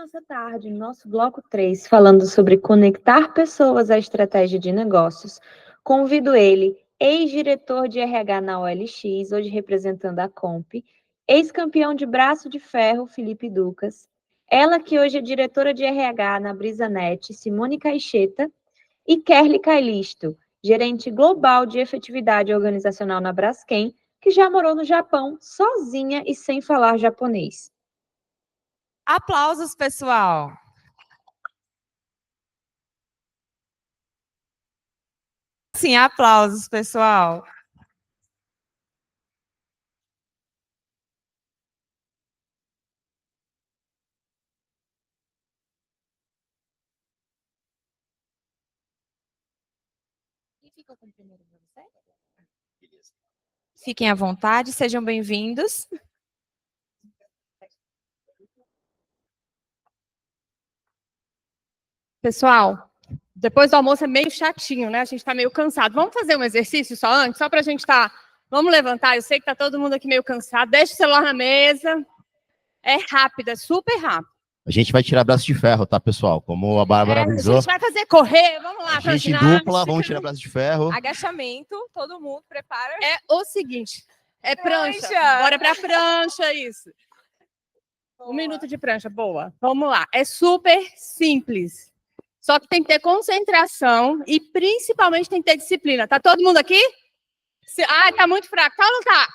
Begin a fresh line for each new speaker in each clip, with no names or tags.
nossa tarde, no nosso bloco 3, falando sobre conectar pessoas à estratégia de negócios, convido ele, ex-diretor de RH na OLX, hoje representando a Comp, ex-campeão de braço de ferro, Felipe Ducas, ela que hoje é diretora de RH na BrisaNet, Simone Caixeta, e Kerly Kailisto, gerente global de efetividade organizacional na Braskem, que já morou no Japão sozinha e sem falar japonês.
Aplausos, pessoal. Sim, aplausos, pessoal. Fiquem à vontade, sejam bem-vindos. Pessoal, depois do almoço é meio chatinho, né? A gente está meio cansado. Vamos fazer um exercício só antes, só para a gente estar... Vamos levantar, eu sei que está todo mundo aqui meio cansado. Deixa o celular na mesa. É rápido, é super rápido.
A gente vai tirar braço de ferro, tá, pessoal? Como a Bárbara avisou.
A gente vai fazer correr, vamos lá.
A gente dupla, vamos tirar braço de ferro.
Agachamento, todo mundo prepara. É o seguinte, é prancha. Bora pra prancha, isso. Boa. 1 minuto de prancha, boa. Vamos lá, é super simples. Só que tem que ter concentração e principalmente tem que ter disciplina. Tá todo mundo aqui? Ah, tá muito fraco. Tá ou não tá?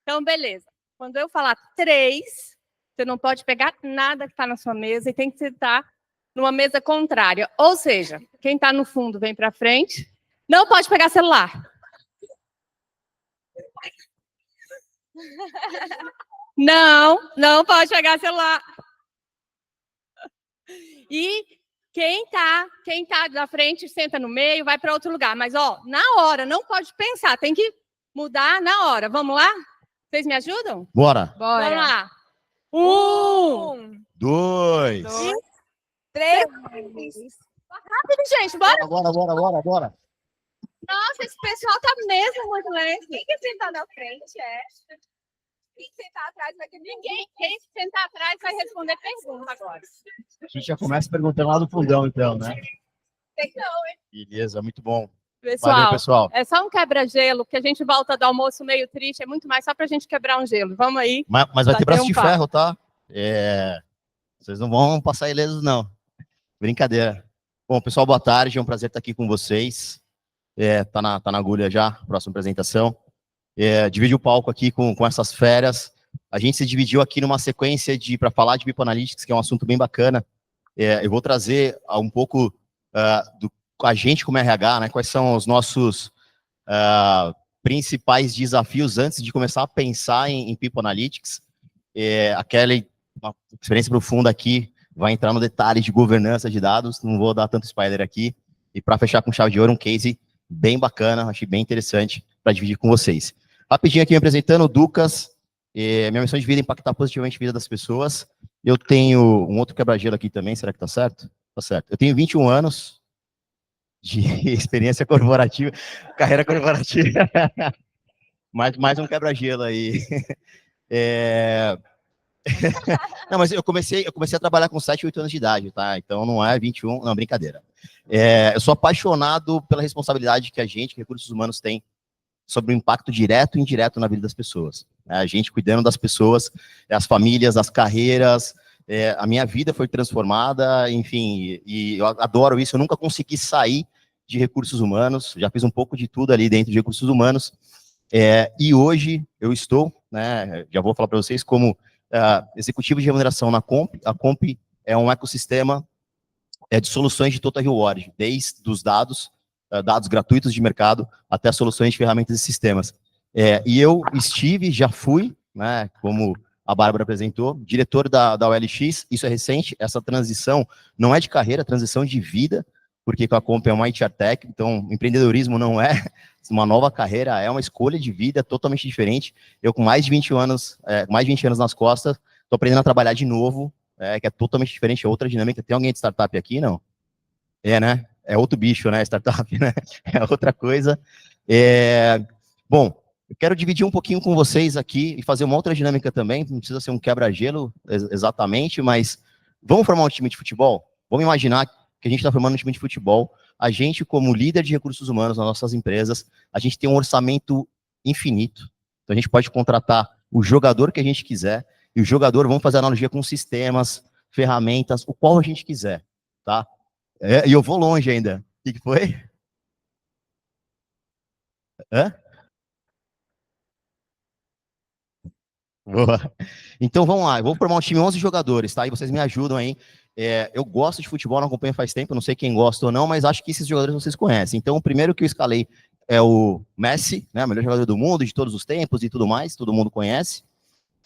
Então, beleza. Quando eu falar 3... Você não pode pegar nada que está na sua mesa e tem que estar numa mesa contrária. Ou seja, quem está no fundo vem para frente. Não pode pegar celular. Não pode pegar celular. E quem tá da frente, senta no meio, vai para outro lugar. Mas, ó, na hora, não pode pensar. Tem que mudar na hora. Vamos lá? Vocês me ajudam?
Bora.
Vamos lá. 1,
2,
3. Rápido, gente, bora.
Bora.
Nossa, esse pessoal tá mesmo muito lento. Quem quer sentar na frente, Quem sentar atrás vai ter ninguém. Quem sentar atrás vai responder pergunta agora.
A gente já começa perguntando lá do fundão, então, né?
Tem que não, hein?
Beleza, muito bom.
Pessoal,
valeu, pessoal.
É só um quebra-gelo, que a gente volta do almoço meio triste, é muito mais só pra gente quebrar um gelo. Vamos aí.
Mas vai ter braço de ferro, tá? Vocês não vão passar ilesos, não. Brincadeira. Bom, pessoal, boa tarde. É um prazer estar aqui com vocês. Tá na agulha já, próxima apresentação. Divide o palco aqui com essas férias. A gente se dividiu aqui numa sequência para falar de People Analytics, que é um assunto bem bacana. Eu vou trazer um pouco a gente como RH, né? Quais são os nossos principais desafios antes de começar a pensar em People Analytics. A Kelly, uma experiência profunda aqui, vai entrar no detalhe de governança de dados, não vou dar tanto spoiler aqui. E para fechar com chave de ouro, um case bem bacana, achei bem interessante para dividir com vocês. Rapidinho aqui me apresentando, o Ducas. Minha missão de vida é impactar positivamente a vida das pessoas. Eu tenho um outro quebra-gelo aqui também, será que tá certo? Tá certo. Eu tenho 21 anos de experiência corporativa, carreira corporativa. mais um quebra-gelo aí. Não, mas eu comecei a trabalhar com 7, 8 anos de idade, tá? Então não é 21, não, brincadeira. Eu sou apaixonado pela responsabilidade que recursos humanos, tem sobre o impacto direto e indireto na vida das pessoas. A gente cuidando das pessoas, as famílias, as carreiras. A minha vida foi transformada, enfim, e eu adoro isso. Eu nunca consegui sair de recursos humanos, já fiz um pouco de tudo ali dentro de recursos humanos. E hoje eu estou, né, já vou falar para vocês, como executivo de remuneração na Comp. A Comp é um ecossistema de soluções de total reward, desde os dados gratuitos de mercado até soluções de ferramentas e sistemas. E eu já fui, né, como a Bárbara apresentou, diretor da OLX. Isso é recente, essa transição não é de carreira, transição de vida, porque a Comp é uma HR Tech, então empreendedorismo não é uma nova carreira, é uma escolha de vida totalmente diferente. Eu com mais de 20 anos nas costas, estou aprendendo a trabalhar de novo, que é totalmente diferente, é outra dinâmica. Tem alguém de startup aqui, não? Né? É outro bicho, né, startup, né? É outra coisa. Bom, Eu quero dividir um pouquinho com vocês aqui e fazer uma outra dinâmica também, não precisa ser um quebra-gelo exatamente, mas vamos formar um time de futebol? Vamos imaginar que a gente está formando um time de futebol, a gente como líder de recursos humanos nas nossas empresas, a gente tem um orçamento infinito, então a gente pode contratar o jogador que a gente quiser, e o jogador, vamos fazer analogia com sistemas, ferramentas, o qual a gente quiser, tá? E eu vou longe ainda. O que foi? Hã? Boa. Então vamos lá, eu vou formar um time de 11 jogadores, tá? E vocês me ajudam aí. Eu gosto de futebol, não acompanho faz tempo, não sei quem gosta ou não, mas acho que esses jogadores vocês conhecem. Então o primeiro que eu escalei é o Messi, né? O melhor jogador do mundo, de todos os tempos e tudo mais, todo mundo conhece.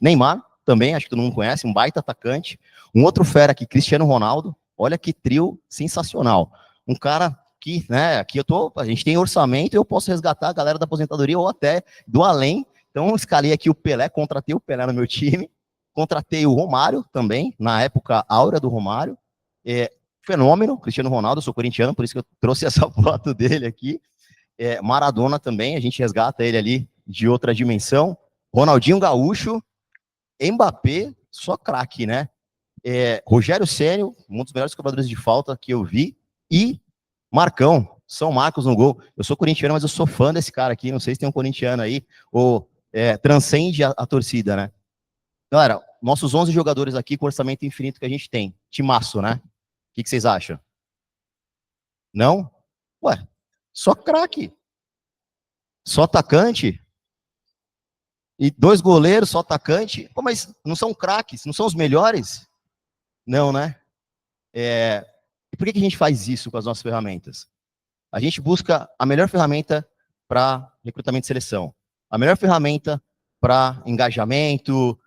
Neymar, também, acho que todo mundo conhece, um baita atacante. Um outro fera aqui, Cristiano Ronaldo. Olha que trio sensacional. Um cara que, né, aqui a gente tem orçamento e eu posso resgatar a galera da aposentadoria ou até do além. Então, escalei aqui o Pelé, contratei o Pelé no meu time, contratei o Romário também, na época áurea do Romário. Fenômeno, Cristiano Ronaldo, eu sou corintiano, por isso que eu trouxe essa foto dele aqui. Maradona também, a gente resgata ele ali de outra dimensão. Ronaldinho Gaúcho, Mbappé, só craque, né? Rogério Ceni, um dos melhores cobradores de falta que eu vi, e Marcão, São Marcos no gol. Eu sou corintiano, mas eu sou fã desse cara aqui, não sei se tem um corintiano aí, ou transcende a torcida, né? Galera, nossos 11 jogadores aqui com o orçamento infinito que a gente tem, timaço, né? O que vocês acham? Não? Ué, só craque. Só atacante. E 2 goleiros, só atacante. Pô, mas não são craques, não são os melhores? Não, né? E por que a gente faz isso com as nossas ferramentas? A gente busca a melhor ferramenta para recrutamento e seleção, a melhor ferramenta para engajamento,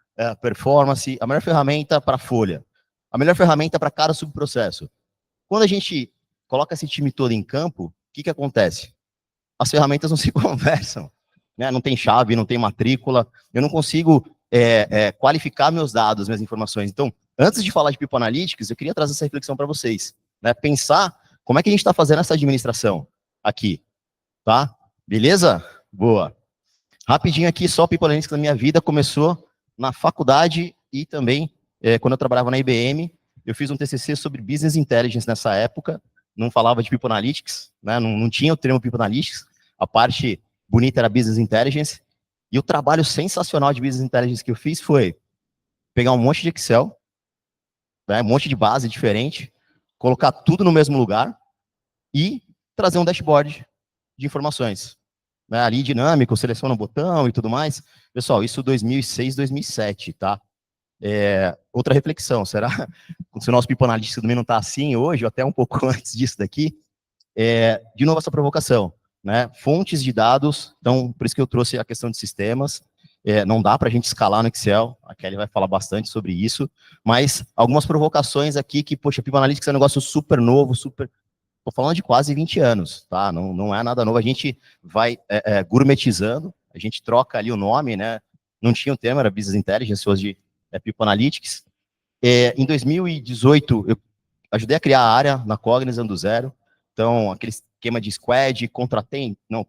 performance, a melhor ferramenta para folha, a melhor ferramenta para cada subprocesso. Quando a gente coloca esse time todo em campo, o que acontece? As ferramentas não se conversam, né? Não tem chave, não tem matrícula, eu não consigo qualificar meus dados, minhas informações. Então, antes de falar de People Analytics, eu queria trazer essa reflexão para vocês, né? Pensar como é que a gente está fazendo essa administração aqui, tá? Beleza? Boa. Rapidinho aqui, só o People Analytics na minha vida começou na faculdade e também quando eu trabalhava na IBM, eu fiz um TCC sobre Business Intelligence nessa época, não falava de People Analytics, né? Não tinha o termo People Analytics, a parte bonita era Business Intelligence, e o trabalho sensacional de Business Intelligence que eu fiz foi pegar um monte de Excel, né, um monte de base diferente, colocar tudo no mesmo lugar e trazer um dashboard de informações. Né, ali dinâmico, seleciona o botão e tudo mais. Pessoal, isso 2006, 2007, tá? Outra reflexão, será se o nosso People Analytics também não está assim hoje, ou até um pouco antes disso daqui, de novo essa provocação, né? Fontes de dados, então, por isso que eu trouxe a questão de sistemas, não dá para a gente escalar no Excel, a Kelly vai falar bastante sobre isso, mas algumas provocações aqui que, poxa, People Analytics é um negócio super novo, super... Estou falando de quase 20 anos, tá? Não é nada novo, a gente vai gourmetizando, a gente troca ali o nome, né? Não tinha o termo, era Business Intelligence, hoje é People Analytics. Em 2018, eu ajudei a criar a área na Cognizant do zero, então, aquele esquema de squad,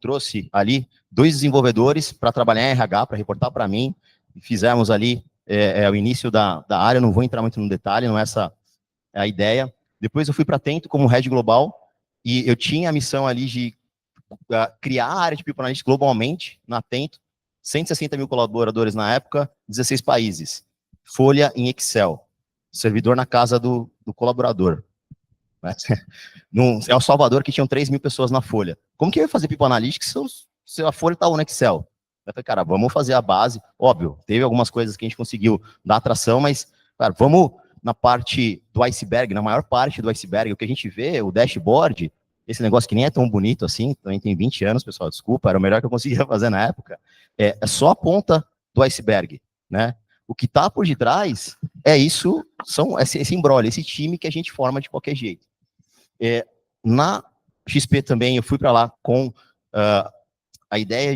trouxe ali 2 desenvolvedores para trabalhar em RH, para reportar para mim, fizemos ali o início da área, não vou entrar muito no detalhe, não é essa a ideia. Depois eu fui para Atento como Head Global, e eu tinha a missão ali de criar a área de People Analytics globalmente, na Atento, 160 mil colaboradores na época, 16 países, folha em Excel, servidor na casa do colaborador. É o Salvador que tinham 3 mil pessoas na folha. Como que eu ia fazer People Analytics se a folha está no Excel? Eu falei, cara, vamos fazer a base. Óbvio, teve algumas coisas que a gente conseguiu dar atração, mas, cara, vamos na parte do iceberg, na maior parte do iceberg, o que a gente vê, o dashboard, esse negócio que nem é tão bonito assim, também tem 20 anos, pessoal, desculpa, era o melhor que eu conseguia fazer na época, é só a ponta do iceberg, né? O que está por detrás é isso, esse embrolho, esse time que a gente forma de qualquer jeito. Na XP também, eu fui para lá com a ideia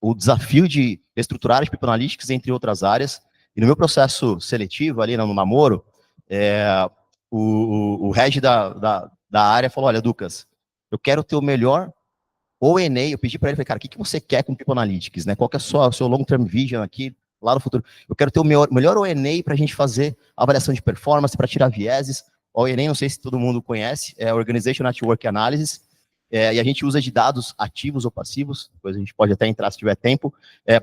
o desafio de estruturar as People Analytics entre outras áreas, e no meu processo seletivo ali no namoro, o head da área falou, olha, Lucas, eu quero ter o melhor O NA, eu pedi para ele, falei, cara, o que você quer com People Analytics, né? Qual que é o seu long-term vision aqui, lá no futuro? Eu quero ter o melhor ONA para a gente fazer avaliação de performance, para tirar vieses. O ONA, não sei se todo mundo conhece, é Organization Network Analysis, e a gente usa de dados ativos ou passivos, depois a gente pode até entrar se tiver tempo,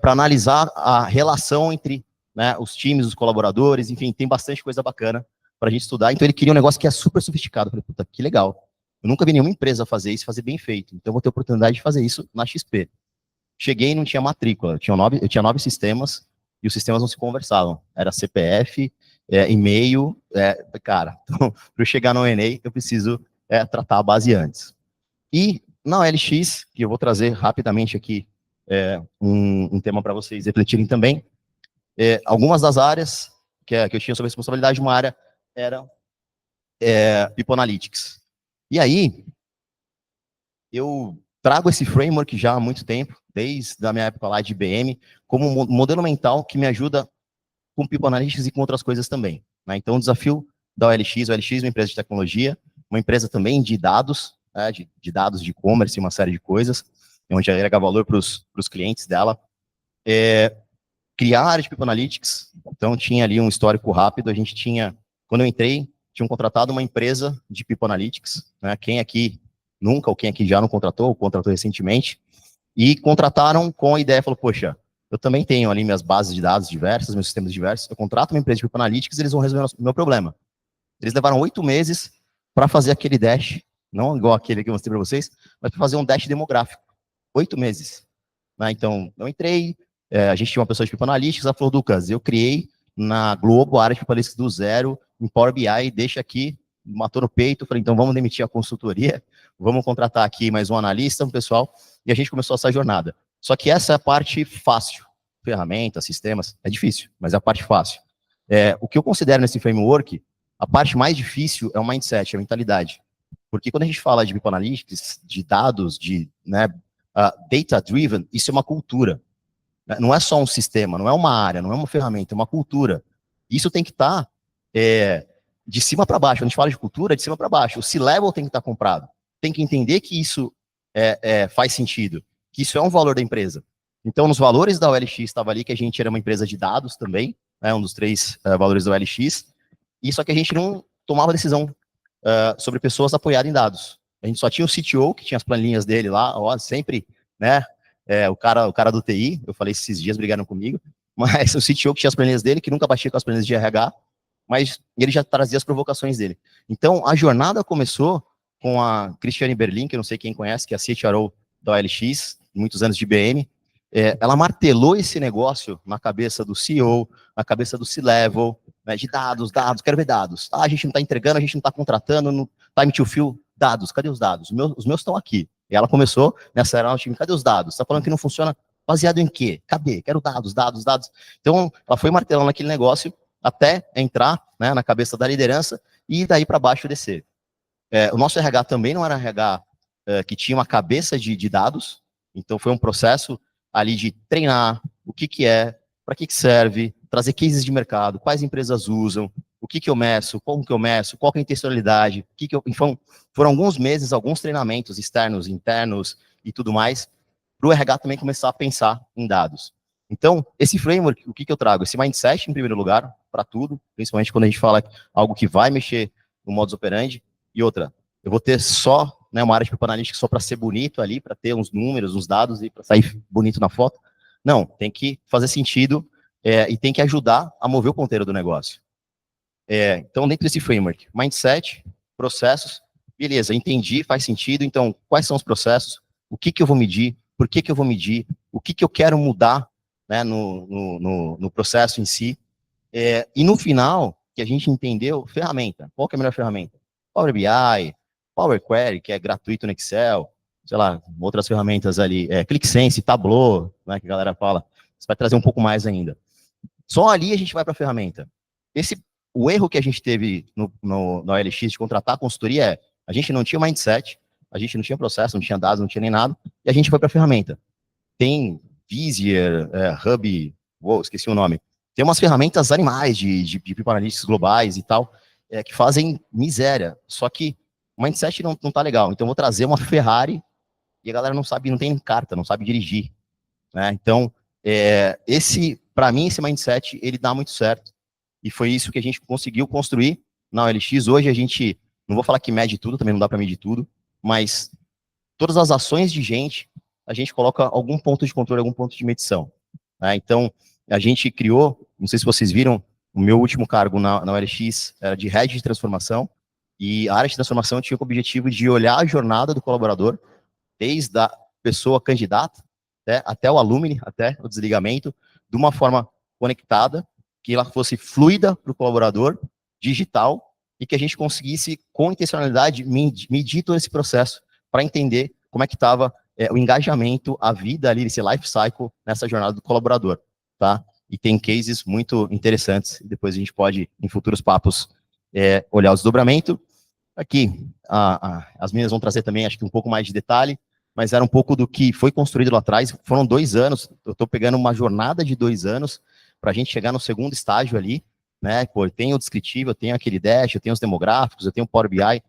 para analisar a relação entre, né, os times, os colaboradores, enfim, tem bastante coisa bacana para a gente estudar. Então ele queria um negócio que é super sofisticado. Eu falei, puta, que legal. Eu nunca vi nenhuma empresa fazer isso, fazer bem feito. Então eu vou ter a oportunidade de fazer isso na XP. Cheguei e não tinha matrícula. Eu tinha 9 sistemas e os sistemas não se conversavam. Era CPF, e-mail, cara. Então, para eu chegar no ONA, eu preciso tratar a base antes. E na OLX, que eu vou trazer rapidamente aqui um tema para vocês refletirem também, algumas das áreas que eu tinha sob responsabilidade, uma área era People Analytics. E aí, eu trago esse framework já há muito tempo, desde a minha época lá de IBM, como um modelo mental que me ajuda com People Analytics e com outras coisas também, né? Então, o desafio da OLX é uma empresa de tecnologia, uma empresa também de dados, né, de dados de e-commerce e uma série de coisas, onde agrega valor para os clientes dela. Criar a área de People Analytics, então tinha ali um histórico rápido, a gente tinha, quando eu entrei, tinham contratado uma empresa de People Analytics, né? Quem aqui nunca, ou quem aqui já não contratou, ou contratou recentemente, e contrataram com a ideia, falou, poxa, eu também tenho ali minhas bases de dados diversas, meus sistemas diversos, eu contrato uma empresa de People Analytics e eles vão resolver o meu problema. Eles levaram 8 meses para fazer aquele dash, não igual aquele que eu mostrei para vocês, mas para fazer um dash demográfico. 8 meses. Né? Então, eu entrei, a gente tinha uma pessoa de People Analytics, ela falou, Lucas, eu criei na Globo a área de People Analytics do zero, em Power BI, deixa aqui, matou no peito, falei, então vamos demitir a consultoria, vamos contratar aqui mais um analista, um pessoal, e a gente começou essa jornada. Só que essa é a parte fácil, ferramentas, sistemas, é difícil, mas é a parte fácil. O que eu considero nesse framework, a parte mais difícil é o mindset, a mentalidade. Porque quando a gente fala de People Analytics, de dados, de data-driven, isso é uma cultura. Não é só um sistema, não é uma área, não é uma ferramenta, é uma cultura. Isso tem que estar de cima para baixo. Quando a gente fala de cultura, é de cima para baixo. O C-level tem que estar comprado. Tem que entender que isso faz sentido, que isso é um valor da empresa. Então, nos valores da OLX estava ali que a gente era uma empresa de dados também, né, um dos 3 valores da OLX, e só que a gente não tomava decisão sobre pessoas apoiadas em dados. A gente só tinha o CTO, que tinha as planilhas dele lá, ó, sempre, né, o cara do TI, eu falei esses dias, brigaram comigo, mas o CTO que tinha as planilhas dele, que nunca batia com as planilhas de RH, mas ele já trazia as provocações dele. Então, a jornada começou com a Cristiane Berlin, que eu não sei quem conhece, que é a CHRO da OLX, muitos anos de IBM. Ela martelou esse negócio na cabeça do CEO, na cabeça do C-Level, né, de dados, quero ver dados. A gente não está entregando, a gente não está contratando, no time to fill, dados, cadê os dados? Os meus estão aqui. E ela começou nessa era no time, cadê os dados? Está falando que não funciona, baseado em quê? Cadê? Quero dados. Então, ela foi martelando aquele negócio até entrar, né, na cabeça da liderança e daí para baixo descer. O nosso RH também não era RH que tinha uma cabeça de dados, então foi um processo ali de treinar o que é, para que serve, trazer cases de mercado, quais empresas usam, o que eu meço, como que eu meço, qual que é a intencionalidade, Então, foram alguns meses, alguns treinamentos externos, internos e tudo mais, para o RH também começar a pensar em dados. Então, esse framework, o que eu trago? Esse mindset, em primeiro lugar, para tudo, principalmente quando a gente fala algo que vai mexer no modus operandi, e outra, eu vou ter só, né, uma área de People Analytics só para ser bonito ali, para ter uns números, uns dados e para sair bonito na foto. Não, tem que fazer sentido e tem que ajudar a mover o ponteiro do negócio. Então, dentro desse framework, mindset, processos, beleza, entendi, faz sentido, então, quais são os processos, o que eu vou medir, por que eu vou medir, o que eu quero mudar, né, no processo em si, e no final, que a gente entendeu, ferramenta, qual que é a melhor ferramenta? Power BI, Power Query, que é gratuito no Excel, sei lá, outras ferramentas ali, ClickSense, Tableau, né, que a galera fala, você vai trazer um pouco mais ainda. Só ali a gente vai para a ferramenta. O erro que a gente teve na OLX de contratar a consultoria a gente não tinha mindset, a gente não tinha processo, não tinha dados, não tinha nem nada, e a gente foi para a ferramenta. Tem Vizier, Hub, esqueci o nome. Tem umas ferramentas animais de People Analytics globais e tal, que fazem miséria. Só que o mindset não tá legal. Então, eu vou trazer uma Ferrari e a galera não sabe, não tem carta, não sabe dirigir, né? Então, para mim, esse mindset, ele dá muito certo, e foi isso que a gente conseguiu construir na OLX. Hoje a gente, não vou falar que mede tudo, também não dá para medir tudo, mas todas as ações de gente, a gente coloca algum ponto de controle, algum ponto de medição, né? Então, a gente criou, não sei se vocês viram, o meu último cargo na OLX era de Head de Transformação, e a área de transformação tinha o objetivo de olhar a jornada do colaborador, desde a pessoa candidata, né, até o alumni, até o desligamento, de uma forma conectada, que ela fosse fluida para o colaborador, digital, e que a gente conseguisse, com intencionalidade, medir todo esse processo, para entender como é que estava o engajamento, a vida ali, esse life cycle, nessa jornada do colaborador, tá? E tem cases muito interessantes, e depois a gente pode, em futuros papos, olhar o desdobramento. Aqui, as meninas vão trazer também, acho que um pouco mais de detalhe, mas era um pouco do que foi construído lá atrás. Foram 2 anos, eu estou pegando uma jornada de 2 anos, para a gente chegar no segundo estágio ali, né? Pô, eu tenho o descritivo, eu tenho aquele dash, eu tenho os demográficos, eu tenho o Power BI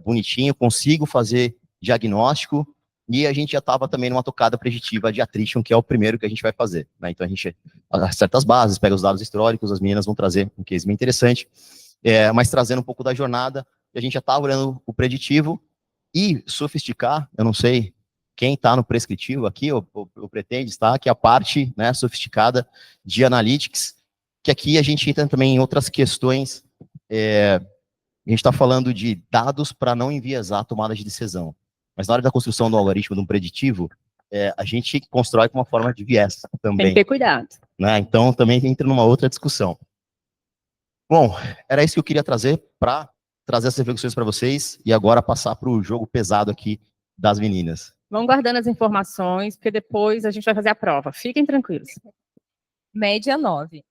bonitinho, consigo fazer diagnóstico, e a gente já estava também numa tocada preditiva de attrition, que é o primeiro que a gente vai fazer, né? Então a gente acerta as bases, pega os dados históricos, as meninas vão trazer um case bem interessante, mas trazendo um pouco da jornada, e a gente já estava olhando o preditivo, e sofisticar, eu não sei quem está no prescritivo aqui, ou pretende estar, que é a parte, né, sofisticada de analytics, que aqui a gente entra também em outras questões, a gente está falando de dados para não enviesar a tomada de decisão. Mas na hora da construção do algoritmo de um preditivo, a gente constrói com uma forma de viés também.
Tem que ter cuidado.
Né? Então, também entra numa outra discussão. Bom, era isso que eu queria trazer para trazer essas reflexões para vocês e agora passar para o jogo pesado aqui das meninas.
Vão guardando as informações, porque depois a gente vai fazer a prova. Fiquem tranquilos.
Média 9.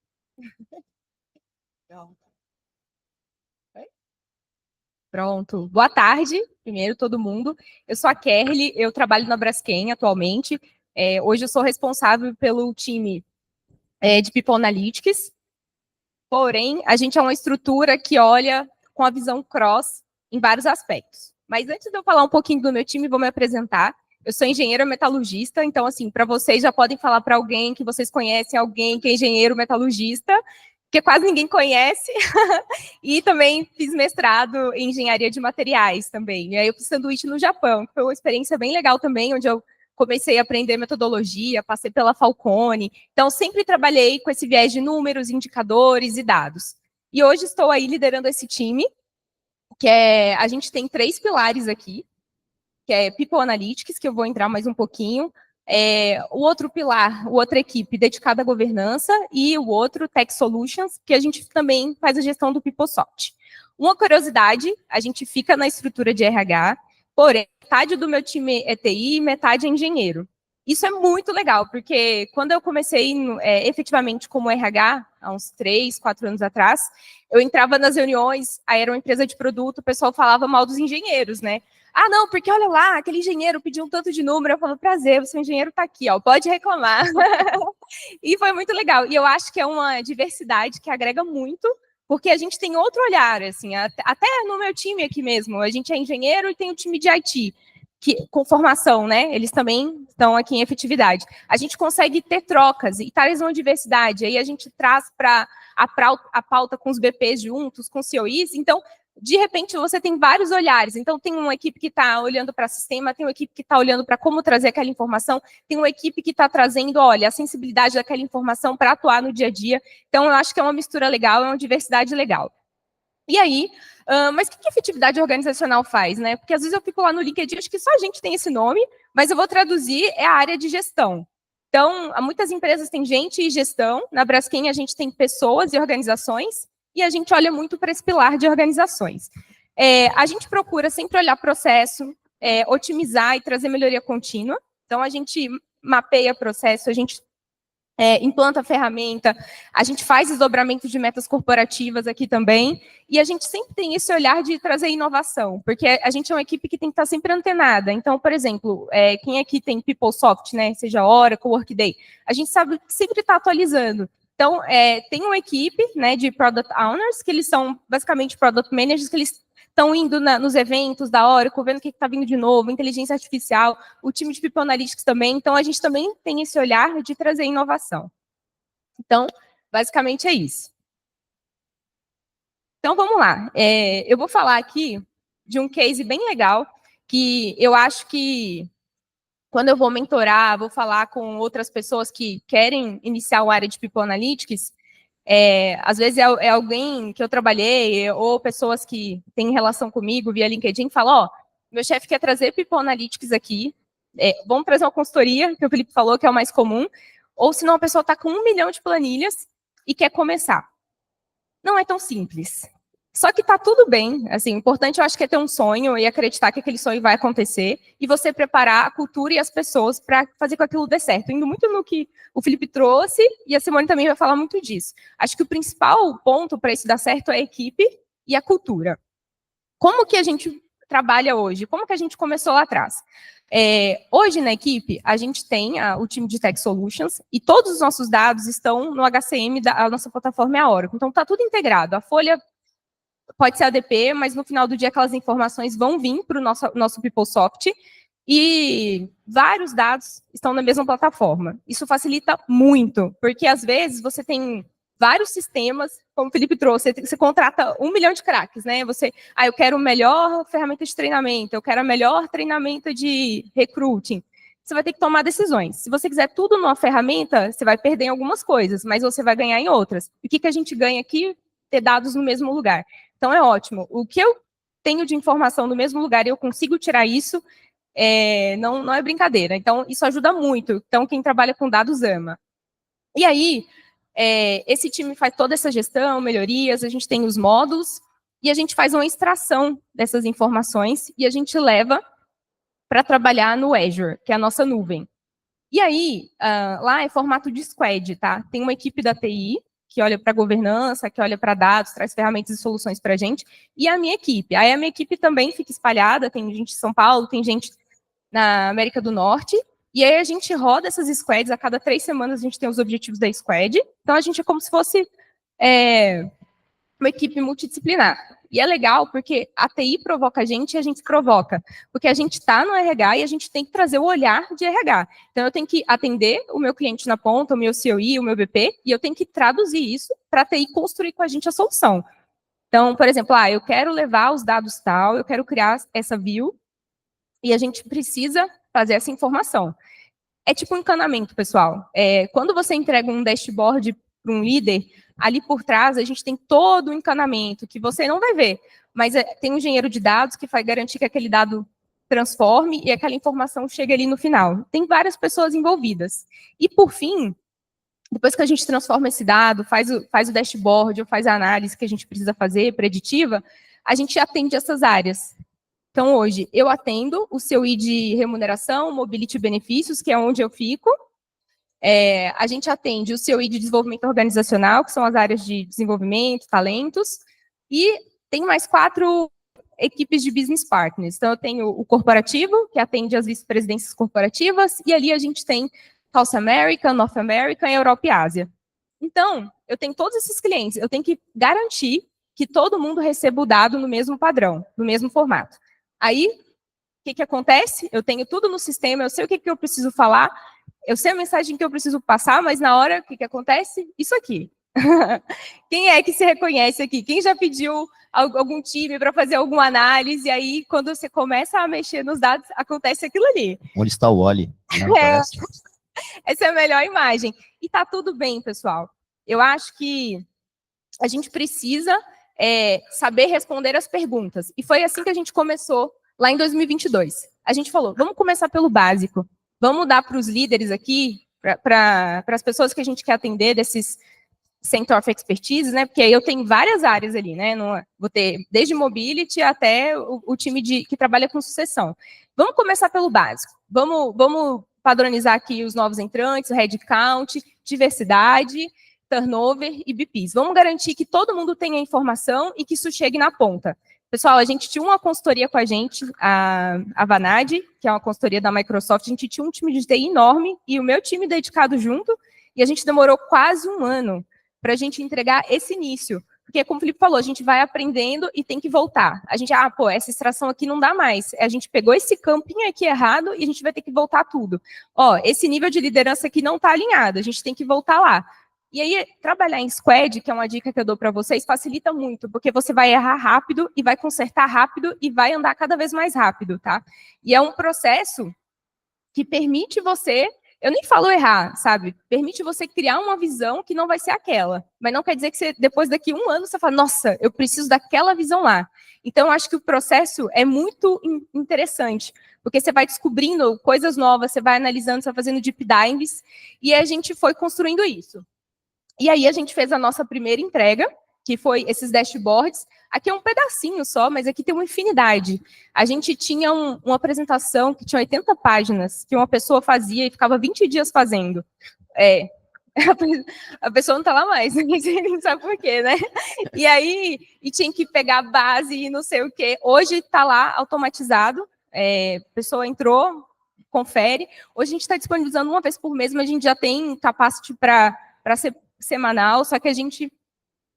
Pronto. Boa tarde, primeiro, todo mundo. Eu sou a Kerly, eu trabalho na Braskem atualmente. Hoje eu sou responsável pelo time de People Analytics. Porém, a gente é uma estrutura que olha com a visão cross em vários aspectos. Mas antes de eu falar um pouquinho do meu time, vou me apresentar. Eu sou engenheira metalurgista, então, assim, para vocês já podem falar para alguém que vocês conhecem alguém que é engenheiro metalurgista, que quase ninguém conhece, e também fiz mestrado em engenharia de materiais também. E aí eu fiz sanduíche no Japão, que foi uma experiência bem legal também, onde eu comecei a aprender metodologia, passei pela Falcone. Então, sempre trabalhei com esse viés de números, indicadores e dados. E hoje estou aí liderando esse time, que a gente tem 3 pilares aqui, que é People Analytics, que eu vou entrar mais um pouquinho, o outro pilar, outra equipe dedicada à governança, e o outro, Tech Solutions, que a gente também faz a gestão do PeopleSoft. Uma curiosidade, a gente fica na estrutura de RH, porém, metade do meu time é TI e metade é engenheiro. Isso é muito legal, porque quando eu comecei efetivamente como RH, há uns 3, 4 anos atrás, eu entrava nas reuniões, aí era uma empresa de produto, o pessoal falava mal dos engenheiros, né? Ah, não, porque olha lá, aquele engenheiro pediu um tanto de número, eu falo, prazer, o seu engenheiro está aqui, ó, pode reclamar. E foi muito legal, e eu acho que é uma diversidade que agrega muito, porque a gente tem outro olhar, assim, até no meu time aqui mesmo, a gente é engenheiro e tem o time de IT, com formação, né? Eles também estão aqui em efetividade. A gente consegue ter trocas e traz uma diversidade. Aí a gente traz para a pauta com os BPs juntos, com os COIs. Então, de repente, você tem vários olhares. Então, tem uma equipe que está olhando para o sistema, tem uma equipe que está olhando para como trazer aquela informação, tem uma equipe que está trazendo, olha, a sensibilidade daquela informação para atuar no dia a dia. Então, eu acho que é uma mistura legal, é uma diversidade legal. E aí, mas o que a efetividade organizacional faz, né? Porque às vezes eu fico lá no LinkedIn, acho que só a gente tem esse nome, mas eu vou traduzir, é a área de gestão. Então, muitas empresas têm gente e gestão, na Braskem a gente tem pessoas e organizações, e a gente olha muito para esse pilar de organizações. A gente procura sempre olhar processo, otimizar e trazer melhoria contínua. Então, a gente mapeia processo, a gente implanta a ferramenta, a gente faz desdobramento de metas corporativas aqui também, e a gente sempre tem esse olhar de trazer inovação, porque a gente é uma equipe que tem que estar sempre antenada. Então, por exemplo, quem aqui tem PeopleSoft, né, seja Oracle, Workday, a gente sabe que sempre está atualizando. Então, tem uma equipe, né, de Product Owners, que eles são basicamente Product Managers, que eles estão indo nos eventos da Oracle, vendo o que está vindo de novo, inteligência artificial, o time de People Analytics também. Então, a gente também tem esse olhar de trazer inovação. Então, basicamente é isso. Então, vamos lá. Eu vou falar aqui de um case bem legal, que eu acho que, quando eu vou mentorar, vou falar com outras pessoas que querem iniciar a área de People Analytics, às vezes é alguém que eu trabalhei, ou pessoas que têm relação comigo via LinkedIn, falam, meu chefe quer trazer People Analytics aqui, vamos trazer uma consultoria, que o Felipe falou que é o mais comum, ou senão a pessoa está com 1 milhão de planilhas e quer começar. Não é tão simples. Só que tá tudo bem, assim, o importante eu acho que é ter um sonho e acreditar que aquele sonho vai acontecer e você preparar a cultura e as pessoas para fazer com que aquilo dê certo. Indo muito no que o Felipe trouxe e a Simone também vai falar muito disso. Acho que o principal ponto para isso dar certo é a equipe e a cultura. Como que a gente trabalha hoje? Como que a gente começou lá atrás? Hoje, na equipe, a gente tem o time de Tech Solutions e todos os nossos dados estão no HCM, a nossa plataforma é a Oracle. Então, está tudo integrado. A folha pode ser ADP, mas no final do dia aquelas informações vão vir para o nosso PeopleSoft e vários dados estão na mesma plataforma. Isso facilita muito, porque às vezes você tem vários sistemas, como o Felipe trouxe, você contrata 1 milhão de craques, né? Eu quero melhor ferramenta de treinamento, eu quero a melhor treinamento de recruiting. Você vai ter que tomar decisões. Se você quiser tudo numa ferramenta, você vai perder em algumas coisas, mas você vai ganhar em outras. E o que a gente ganha aqui? Ter dados no mesmo lugar. Então, é ótimo. O que eu tenho de informação no mesmo lugar e eu consigo tirar isso, não é brincadeira. Então, isso ajuda muito. Então, quem trabalha com dados ama. E aí, esse time faz toda essa gestão, melhorias, a gente tem os módulos, e a gente faz uma extração dessas informações e a gente leva para trabalhar no Azure, que é a nossa nuvem. E aí, lá é formato de squad, tá? Tem uma equipe da TI, que olha para governança, que olha para dados, traz ferramentas e soluções para a gente, e a minha equipe. Aí a minha equipe também fica espalhada, tem gente em São Paulo, tem gente na América do Norte, e aí a gente roda essas squads, a cada 3 semanas a gente tem os objetivos da squad, então a gente é como se fosse uma equipe multidisciplinar. E é legal porque a TI provoca a gente e a gente provoca. Porque a gente está no RH e a gente tem que trazer o olhar de RH. Então, eu tenho que atender o meu cliente na ponta, o meu COI, o meu BP, e eu tenho que traduzir isso para a TI construir com a gente a solução. Então, por exemplo, eu quero levar os dados tal, eu quero criar essa view, e a gente precisa fazer essa informação. É tipo um encanamento, pessoal. Quando você entrega um dashboard para um líder, ali por trás a gente tem todo o encanamento que você não vai ver, mas tem um engenheiro de dados que vai garantir que aquele dado transforme e aquela informação chegue ali no final. Tem várias pessoas envolvidas. E, por fim, depois que a gente transforma esse dado, faz o dashboard ou faz a análise que a gente precisa fazer, preditiva, a gente atende essas áreas. Então, hoje, eu atendo o COI de remuneração, mobility e benefícios, que é onde eu fico. A gente atende o COI de desenvolvimento organizacional, que são as áreas de desenvolvimento, talentos, e tem mais 4 equipes de business partners. Então, eu tenho o corporativo, que atende as vice-presidências corporativas, e ali a gente tem South America, North America, Europa e Ásia. Então, eu tenho todos esses clientes, eu tenho que garantir que todo mundo receba o dado no mesmo padrão, no mesmo formato. Aí, o que acontece? Eu tenho tudo no sistema, eu sei o que eu preciso falar, eu sei a mensagem que eu preciso passar, mas na hora, o que acontece? Isso aqui. Quem é que se reconhece aqui? Quem já pediu algum time para fazer alguma análise? E aí, quando você começa a mexer nos dados, acontece aquilo ali.
Onde está o Wally?
Essa é a melhor imagem. E tá tudo bem, pessoal. Eu acho que a gente precisa saber responder as perguntas. E foi assim que a gente começou lá em 2022. A gente falou, vamos começar pelo básico. Vamos dar para os líderes aqui, para as pessoas que a gente quer atender desses Center of Expertise, né? Porque aí eu tenho várias áreas ali, né? Vou ter desde mobility até o time que trabalha com sucessão. Vamos começar pelo básico. Vamos padronizar aqui os novos entrantes, headcount, diversidade, turnover e BPs. Vamos garantir que todo mundo tenha informação e que isso chegue na ponta. Pessoal, a gente tinha uma consultoria com a gente, a Vanad, que é uma consultoria da Microsoft, a gente tinha um time de TI enorme e o meu time dedicado junto, e a gente demorou quase 1 ano para a gente entregar esse início. Porque, como o Felipe falou, a gente vai aprendendo e tem que voltar. A gente, pô, essa extração aqui não dá mais. A gente pegou esse campinho aqui errado e a gente vai ter que voltar tudo. Ó, esse nível de liderança aqui não está alinhado, a gente tem que voltar lá. E aí, trabalhar em squad, que é uma dica que eu dou para vocês, facilita muito, porque você vai errar rápido e vai consertar rápido e vai andar cada vez mais rápido, tá? E é um processo que permite você, eu nem falo errar, sabe? Permite você criar uma visão que não vai ser aquela. Mas não quer dizer que você, depois daqui 1 ano você fala, nossa, eu preciso daquela visão lá. Então, eu acho que o processo é muito interessante, porque você vai descobrindo coisas novas, você vai analisando, você vai fazendo deep dives, e a gente foi construindo isso. E aí a gente fez a nossa primeira entrega, que foi esses dashboards. Aqui é um pedacinho só, mas aqui tem uma infinidade. A gente tinha uma apresentação que tinha 80 páginas, que uma pessoa fazia e ficava 20 dias fazendo. A pessoa não está lá mais, ninguém sabe por quê, né? E aí, tinha que pegar a base e não sei o quê. Hoje está lá automatizado, a pessoa entrou, confere. Hoje a gente está disponibilizando uma vez por mês, mas a gente já tem capacity para ser semanal, só que a gente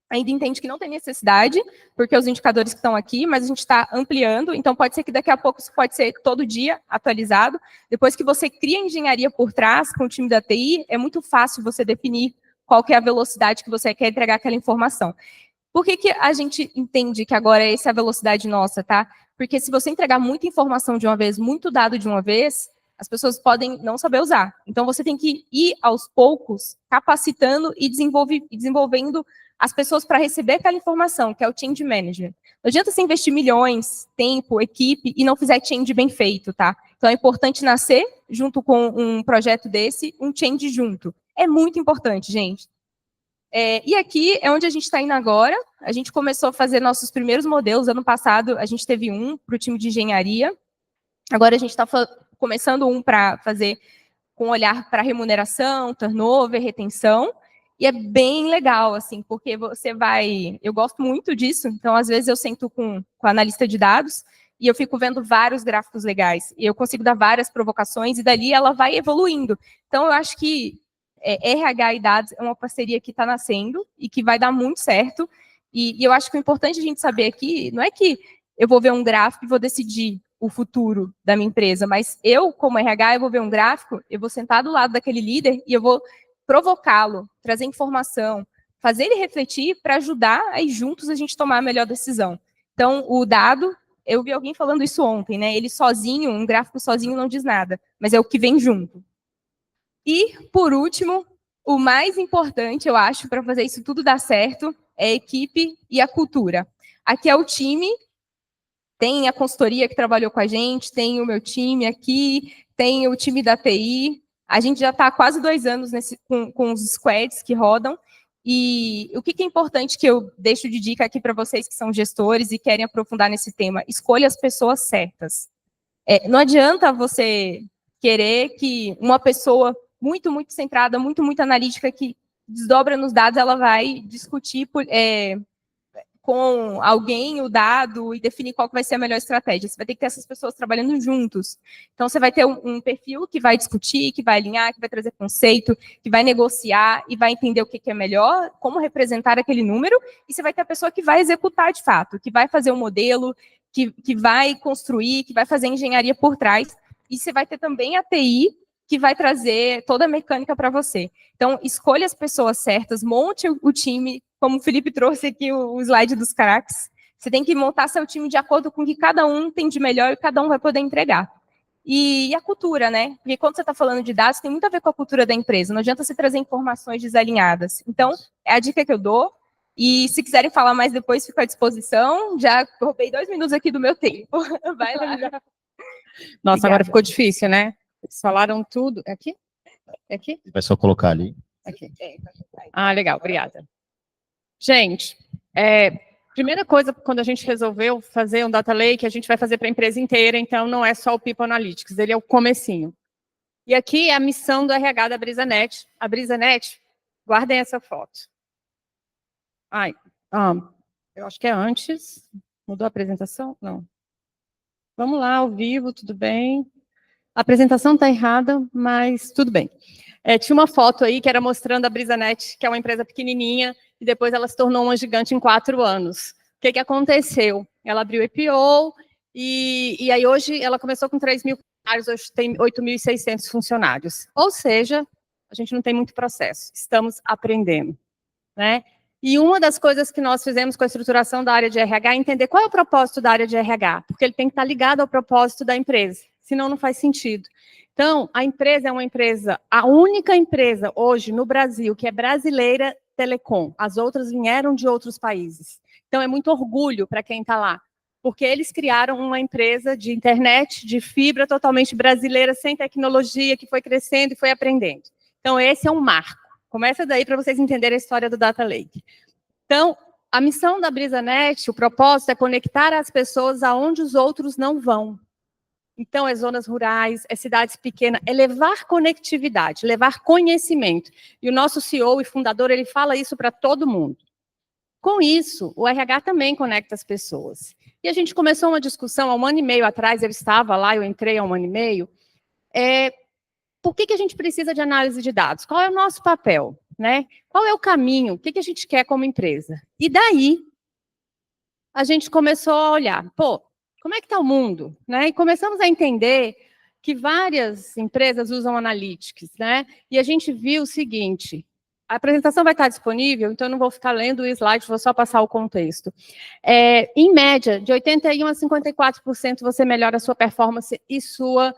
ainda entende que não tem necessidade, porque os indicadores que estão aqui, mas a gente está ampliando, então pode ser que daqui a pouco isso pode ser todo dia atualizado. Depois que você cria engenharia por trás com o time da TI, é muito fácil você definir qual que é a velocidade que você quer entregar aquela informação. Por que a gente entende que agora essa é a velocidade nossa, tá? Porque se você entregar muita informação de uma vez, muito dado de uma vez, as pessoas podem não saber usar. Então, você tem que ir, aos poucos, capacitando e desenvolvendo as pessoas para receber aquela informação, que é o change management. Não adianta você investir milhões, tempo, equipe, e não fizer change bem feito, tá? Então, é importante nascer, junto com um projeto desse, um change junto. É muito importante, gente. E aqui é onde a gente está indo agora. A gente começou a fazer nossos primeiros modelos. Ano passado, a gente teve um para o time de engenharia. Agora, a gente está começando um para fazer com olhar para remuneração, turnover, retenção, e é bem legal, assim, porque você vai... Eu gosto muito disso, então, às vezes, eu sento com a analista de dados e eu fico vendo vários gráficos legais, e eu consigo dar várias provocações, e dali ela vai evoluindo. Então, eu acho que RH e dados é uma parceria que está nascendo e que vai dar muito certo, e eu acho que o importante a gente saber aqui não é que eu vou ver um gráfico e vou decidir o futuro da minha empresa, mas eu, como RH, eu vou ver um gráfico, eu vou sentar do lado daquele líder e eu vou provocá-lo, trazer informação, fazer ele refletir para ajudar aí juntos a gente tomar a melhor decisão. Então, o dado, eu vi alguém falando isso ontem, né? Ele sozinho, um gráfico sozinho não diz nada, mas é o que vem junto. E, por último, o mais importante, eu acho, para fazer isso tudo dar certo, é a equipe e a cultura. Aqui é o time. Tem a consultoria que trabalhou com a gente, tem o meu time aqui, tem o time da TI. A gente já está há quase 2 anos com os squads que rodam. E o que é importante que eu deixo de dica aqui para vocês que são gestores e querem aprofundar nesse tema? Escolha as pessoas certas. Não adianta você querer que uma pessoa muito, muito centrada, muito, muito analítica, que desdobra nos dados, ela vai discutir com alguém o dado e definir qual que vai ser a melhor estratégia. Você vai ter que ter essas pessoas trabalhando juntos. Então, você vai ter um perfil que vai discutir, que vai alinhar, que vai trazer conceito, que vai negociar e vai entender o que é melhor, como representar aquele número, e você vai ter a pessoa que vai executar de fato, que vai fazer o modelo, que vai construir, que vai fazer engenharia por trás, e você vai ter também a TI, que vai trazer toda a mecânica para você. Então, escolha as pessoas certas, monte o time, como o Felipe trouxe aqui o slide dos craques. Você tem que montar seu time de acordo com o que cada um tem de melhor e cada um vai poder entregar. E a cultura, né? Porque quando você está falando de dados, tem muito a ver com a cultura da empresa. Não adianta você trazer informações desalinhadas. Então, é a dica que eu dou. E se quiserem falar mais depois, fico à disposição. Já roubei 2 minutos aqui do meu tempo. Vai lá.
Nossa,
Obrigada.
Agora ficou difícil, né? Eles falaram tudo. É aqui? É aqui?
Vai só colocar ali.
Aqui. Legal, obrigada. Gente, primeira coisa, quando a gente resolveu fazer um data lake, a gente vai fazer para a empresa inteira, então não é só o People Analytics, ele é o comecinho. E aqui é a missão do RH da BrisaNet. A BrisaNet, guardem essa foto. Eu acho que é antes. Mudou a apresentação? Não. Vamos lá, ao vivo, tudo bem. A apresentação está errada, mas tudo bem. Tinha uma foto aí que era mostrando a BrisaNet, que é uma empresa pequenininha, e depois ela se tornou uma gigante em 4 anos. O que aconteceu? Ela abriu IPO, e aí hoje ela começou com 3 mil funcionários, hoje tem 8.600 funcionários. Ou seja, a gente não tem muito processo, estamos aprendendo, né? E uma das coisas que nós fizemos com a estruturação da área de RH é entender qual é o propósito da área de RH, porque ele tem que estar ligado ao propósito da empresa, senão não faz sentido. Então, a empresa é uma empresa, a única empresa hoje no Brasil que é brasileira telecom, as outras vieram de outros países. Então, é muito orgulho para quem está lá, porque eles criaram uma empresa de internet, de fibra totalmente brasileira, sem tecnologia, que foi crescendo e foi aprendendo. Então, esse é um marco. Começa daí para vocês entenderem a história do Data Lake. Então, a missão da BrisaNet, o propósito é conectar as pessoas aonde os outros não vão. Então, é zonas rurais, é cidades pequenas, é levar conectividade, levar conhecimento. E o nosso CEO e fundador, ele fala isso para todo mundo. Com isso, o RH também conecta as pessoas. E a gente começou uma discussão há 1 ano e meio atrás, eu estava lá, eu entrei há 1 ano e meio, por que a gente precisa de análise de dados? Qual é o nosso papel? Né? Qual é o caminho? O que a gente quer como empresa? E daí, a gente começou a olhar, como é que está o mundo? Né? E começamos a entender que várias empresas usam analytics, né? E a gente viu o seguinte, a apresentação vai estar disponível, então eu não vou ficar lendo o slide, vou só passar o contexto. Em média, de 81% a 54% você melhora a sua performance e sua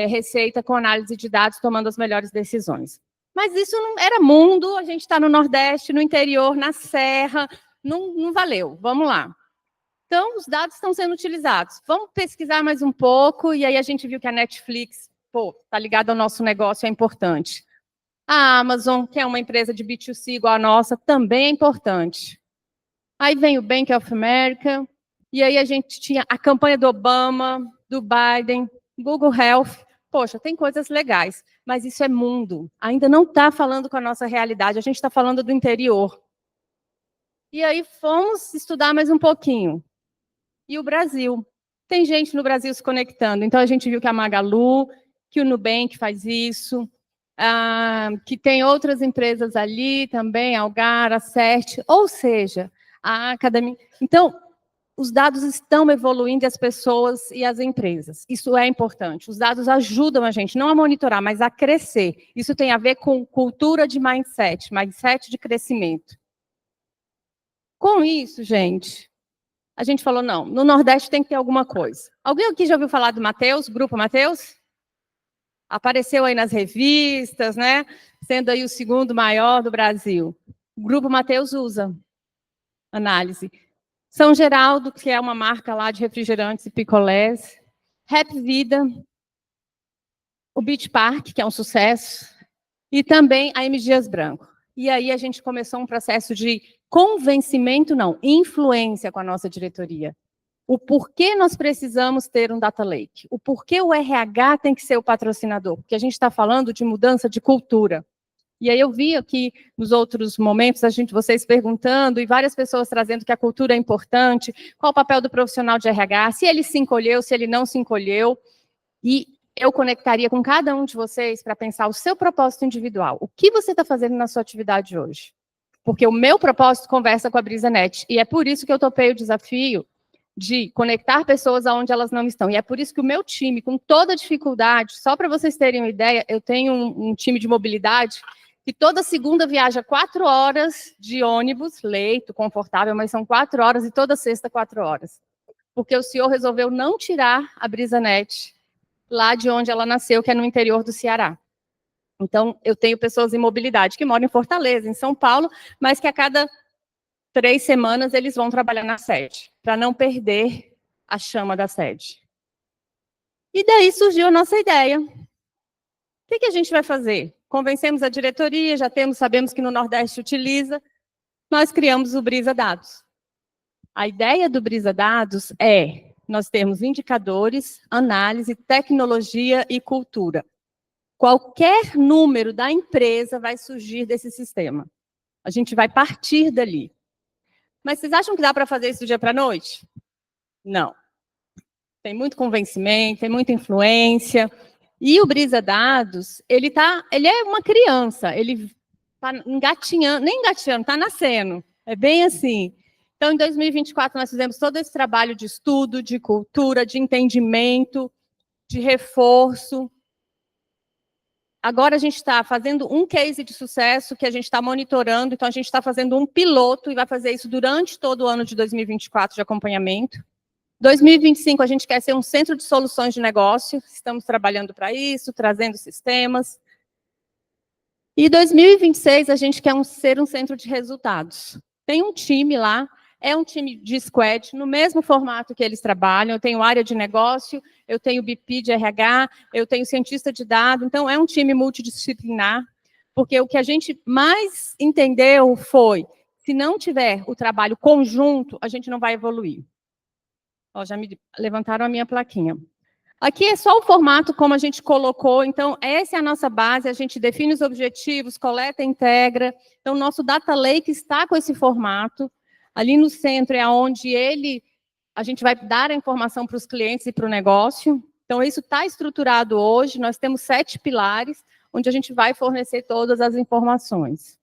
receita com análise de dados, tomando as melhores decisões. Mas isso não era mundo, a gente está no Nordeste, no interior, na Serra, não valeu, vamos lá. Então, os dados estão sendo utilizados. Vamos pesquisar mais um pouco, e aí a gente viu que a Netflix, está ligada ao nosso negócio, é importante. A Amazon, que é uma empresa de B2C igual a nossa, também é importante. Aí vem o Bank of America, e aí a gente tinha a campanha do Obama, do Biden, Google Health. Poxa, tem coisas legais, mas isso é mundo. Ainda não está falando com a nossa realidade, a gente está falando do interior. E aí fomos estudar mais um pouquinho. E o Brasil. Tem gente no Brasil se conectando. Então, a gente viu que a Magalu, que o Nubank faz isso, que tem outras empresas ali também, Algar, a CERT, ou seja, a academia. Então, os dados estão evoluindo e as pessoas e as empresas. Isso é importante. Os dados ajudam a gente, não a monitorar, mas a crescer. Isso tem a ver com cultura de mindset de crescimento. Com isso, gente, a gente falou, não, no Nordeste tem que ter alguma coisa. Alguém aqui já ouviu falar do Mateus, Grupo Mateus? Apareceu aí nas revistas, né? Sendo aí o 2º maior do Brasil. O Grupo Mateus usa análise. São Geraldo, que é uma marca lá de refrigerantes e picolés. Rap Vida. O Beach Park, que é um sucesso. E também a M. Dias Branco. E aí a gente começou um processo de convencimento, não, influência com a nossa diretoria. O porquê nós precisamos ter um Data Lake. O porquê o RH tem que ser o patrocinador. Porque a gente está falando de mudança de cultura. E aí eu vi aqui nos outros momentos, vocês perguntando e várias pessoas trazendo que a cultura é importante, qual o papel do profissional de RH, se ele se encolheu, se ele não se encolheu. E eu conectaria com cada um de vocês para pensar o seu propósito individual. O que você está fazendo na sua atividade hoje? Porque o meu propósito conversa com a BrisaNet. E é por isso que eu topei o desafio de conectar pessoas aonde elas não estão. E é por isso que o meu time, com toda dificuldade, só para vocês terem uma ideia, eu tenho um time de mobilidade que toda segunda viaja 4 horas de ônibus, leito, confortável, mas são 4 horas, e toda sexta 4 horas. Porque o senhor resolveu não tirar a BrisaNet lá de onde ela nasceu, que é no interior do Ceará. Então, eu tenho pessoas em mobilidade que moram em Fortaleza, em São Paulo, mas que a cada 3 semanas eles vão trabalhar na sede, para não perder a chama da sede. E daí surgiu a nossa ideia. O que a gente vai fazer? Convencemos a diretoria, sabemos que no Nordeste utiliza, nós criamos o Brisa Dados. A ideia do Brisa Dados é nós termos indicadores, análise, tecnologia e cultura. Qualquer número da empresa vai surgir desse sistema. A gente vai partir dali. Mas vocês acham que dá para fazer isso do dia para a noite? Não. Tem muito convencimento, tem muita influência. E o Brisa Dados, ele é uma criança, ele está engatinhando, nem engatinhando, está nascendo. É bem assim. Então, em 2024, nós fizemos todo esse trabalho de estudo, de cultura, de entendimento, de reforço. Agora a gente está fazendo um case de sucesso que a gente está monitorando, então a gente está fazendo um piloto e vai fazer isso durante todo o ano de 2024 de acompanhamento. 2025 a gente quer ser um centro de soluções de negócio, estamos trabalhando para isso, trazendo sistemas. E 2026 a gente quer ser um centro de resultados. Tem um time lá, é um time de squad, no mesmo formato que eles trabalham, eu tenho área de negócio, eu tenho BP de RH, eu tenho cientista de dados, então é um time multidisciplinar, porque o que a gente mais entendeu foi, se não tiver o trabalho conjunto, a gente não vai evoluir. Ó, já me levantaram a minha plaquinha. Aqui é só o formato como a gente colocou, então essa é a nossa base, a gente define os objetivos, coleta e integra, então o nosso Data Lake está com esse formato, ali no centro é onde a gente vai dar a informação para os clientes e para o negócio, então isso está estruturado hoje, nós temos 7 pilares, onde a gente vai fornecer todas as informações.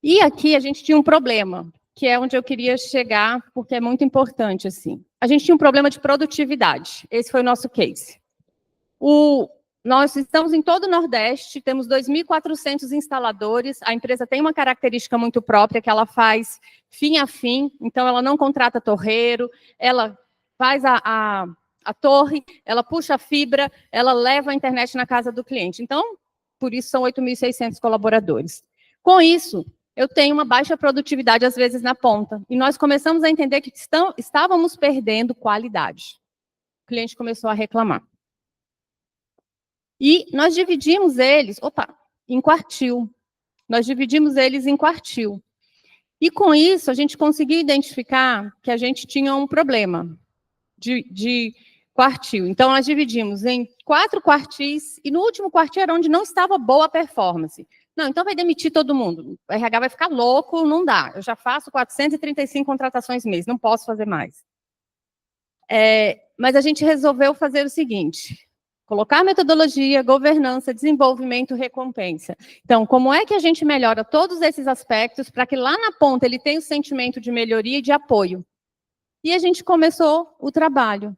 E aqui a gente tinha um problema, que é onde eu queria chegar, porque é muito importante, assim. A gente tinha um problema de produtividade, esse foi o nosso case. Nós estamos em todo o Nordeste, temos 2.400 instaladores, a empresa tem uma característica muito própria, que ela faz fim a fim, então ela não contrata torreiro, ela faz a torre, ela puxa a fibra, ela leva a internet na casa do cliente. Então, por isso são 8.600 colaboradores. Com isso, eu tenho uma baixa produtividade, às vezes, na ponta. E nós começamos a entender que estávamos perdendo qualidade. O cliente começou a reclamar. E nós dividimos eles, em quartil. Nós dividimos eles em quartil. E, com isso, a gente conseguiu identificar que a gente tinha um problema de quartil. Então, nós dividimos em 4 quartis, e no último quartil era onde não estava boa a performance. Não, então vai demitir todo mundo. O RH vai ficar louco, não dá. Eu já faço 435 contratações mês, não posso fazer mais. Mas a gente resolveu fazer o seguinte, colocar metodologia, governança, desenvolvimento, recompensa. Então, como é que a gente melhora todos esses aspectos para que lá na ponta ele tenha o sentimento de melhoria e de apoio? E a gente começou o trabalho.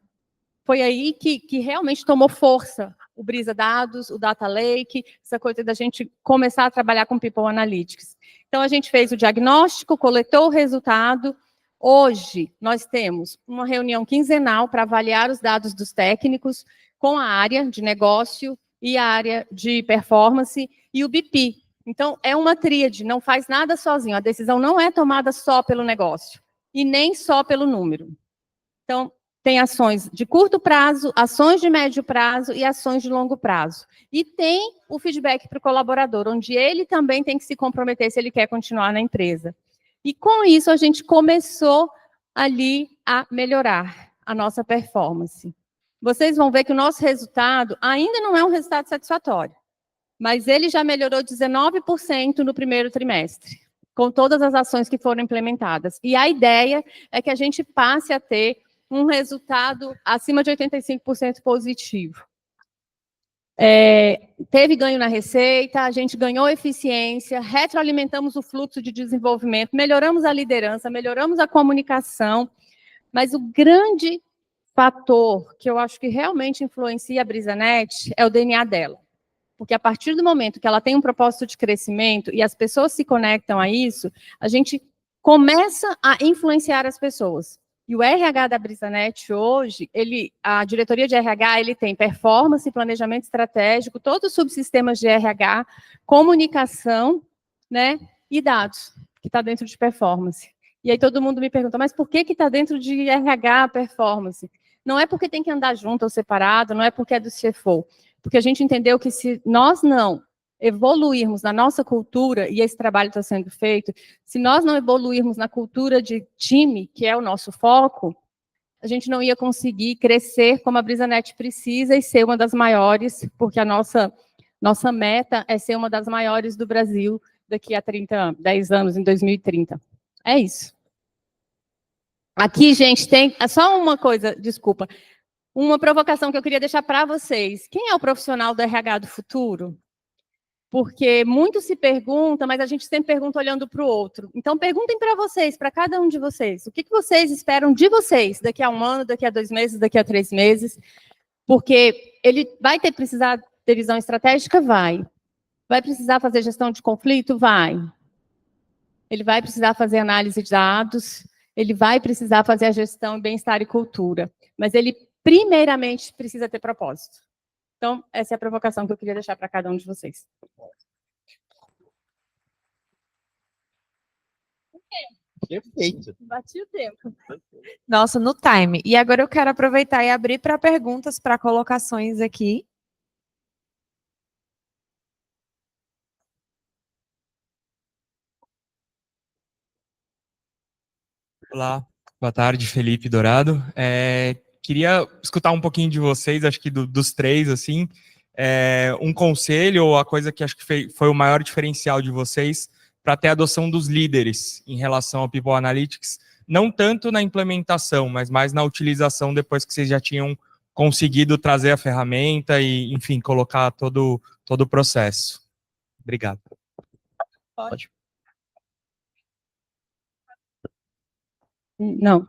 Foi aí que realmente tomou força o Brisa Dados, o Data Lake, essa coisa da gente começar a trabalhar com People Analytics. Então, a gente fez o diagnóstico, coletou o resultado. Hoje, nós temos uma reunião quinzenal para avaliar os dados dos técnicos com a área de negócio e a área de performance e o BP. Então, é uma tríade, não faz nada sozinho. A decisão não é tomada só pelo negócio e nem só pelo número. Então, tem ações de curto prazo, ações de médio prazo e ações de longo prazo. E tem o feedback para o colaborador, onde ele também tem que se comprometer se ele quer continuar na empresa. E com isso, a gente começou ali a melhorar a nossa performance. Vocês vão ver que o nosso resultado ainda não é um resultado satisfatório, mas ele já melhorou 19% no primeiro trimestre, com todas as ações que foram implementadas. E a ideia é que a gente passe a ter um resultado acima de 85% positivo. Teve ganho na receita, a gente ganhou eficiência, retroalimentamos o fluxo de desenvolvimento, melhoramos a liderança, melhoramos a comunicação, mas o grande fator que eu acho que realmente influencia a BrisaNet é o DNA dela. Porque a partir do momento que ela tem um propósito de crescimento e as pessoas se conectam a isso, a gente começa a influenciar as pessoas. E o RH da BrisaNet hoje, a diretoria de RH, ele tem performance, planejamento estratégico, todos os subsistemas de RH, comunicação, né, e dados, que está dentro de performance. E aí todo mundo me pergunta, mas por que está dentro de RH performance? Não é porque tem que andar junto ou separado, não é porque é do CFO, porque a gente entendeu que se nós não evoluirmos na nossa cultura, e esse trabalho está sendo feito, se nós não evoluirmos na cultura de time, que é o nosso foco, a gente não ia conseguir crescer como a BrisaNet precisa e ser uma das maiores, porque a nossa meta é ser uma das maiores do Brasil daqui a 10 anos, em 2030. É isso. Aqui, gente, tem só uma coisa, desculpa. Uma provocação que eu queria deixar para vocês. Quem é o profissional do RH do futuro? Porque muito se pergunta, mas a gente sempre pergunta olhando para o outro. Então, perguntem para vocês, para cada um de vocês, o que vocês esperam de vocês daqui a 1 ano, daqui a 2 meses, daqui a 3 meses, porque ele vai precisar ter visão estratégica? Vai. Vai precisar fazer gestão de conflito? Vai. Ele vai precisar fazer análise de dados, ele vai precisar fazer a gestão de bem-estar e cultura, mas ele, primeiramente, precisa ter propósito. Então, essa é a provocação que eu queria deixar para cada um de vocês.
Perfeito.
Bati o tempo.
Nossa, no time. E agora eu quero aproveitar e abrir para perguntas, para colocações aqui.
Olá, boa tarde, Felipe Dourado. Queria escutar um pouquinho de vocês, acho que dos três, assim, um conselho ou a coisa que acho que foi o maior diferencial de vocês para ter a adoção dos líderes em relação ao People Analytics, não tanto na implementação, mas mais na utilização depois que vocês já tinham conseguido trazer a ferramenta e, enfim, colocar todo o processo. Obrigado.
Pode. Não.